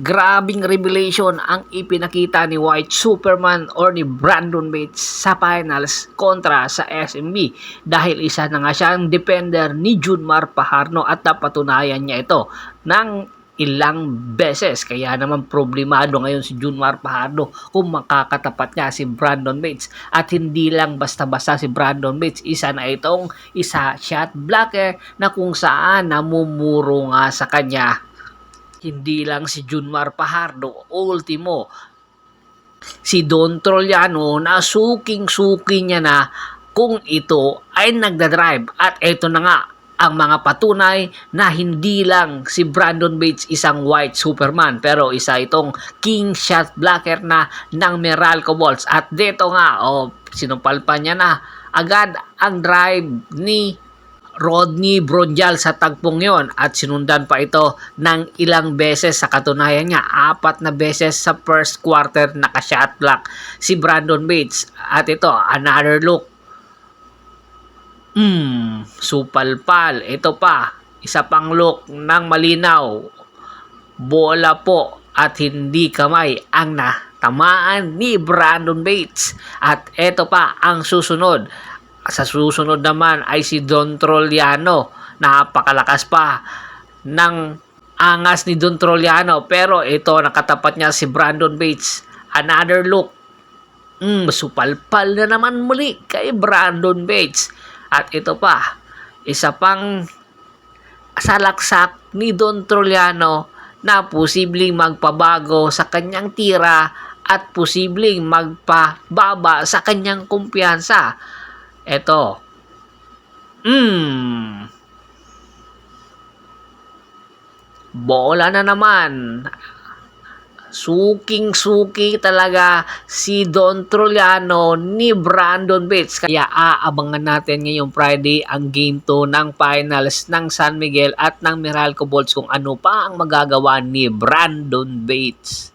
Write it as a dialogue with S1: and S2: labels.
S1: Grabing revelation ang ipinakita ni White Superman or ni Brandon Bates sa finals kontra sa SMB dahil isa na nga siyang defender ni Junmar Fajardo at napatunayan niya ito ng ilang beses. Kaya naman problemado ngayon si Junmar Fajardo kung makakatapat niya si Brandon Bates. At hindi lang basta-basta si Brandon Bates, isa na itong shot blocker na kung saan namumuro nga sa kanya. Hindi lang si Junmar Fajardo, ultimo si Don Trollano na suking-suki niya na kung ito ay nagdadrive. At ito na nga ang mga patunay na hindi lang si Brandon Bates isang White Superman, pero isa itong king shot blocker na ng Meralco Bolts. At dito nga, sinumpalpan niya na agad ang drive ni Rodney Bronjal sa tagpong yon at sinundan pa ito ng ilang beses. Sa katunayan niya, 4 na beses sa first quarter naka-shot block si Brandon Bates. At ito, another look. Supalpal. Ito pa, isa pang look ng malinaw. Bola po at hindi kamay ang natamaan ni Brandon Bates. At ito pa ang susunod. Sa susunod naman ay si Don Trollano. Napakalakas pa ng angas ni Don Trollano, pero ito nakatapat niya si Brandon Bates. Another look. Supalpal na naman muli kay Brandon Bates. At ito pa, isa pang salaksak ni Don Trollano na posibleng magpabago sa kanyang tira at posibleng magpababa sa kanyang kumpiyansa. Ito. Bola na naman. Suking-suki talaga si Don Trollano ni Brandon Bates. Kaya aabangan natin ngayong Friday ang Game 2 ng finals ng San Miguel at ng Meralco Bolts kung ano pa ang magagawa ni Brandon Bates.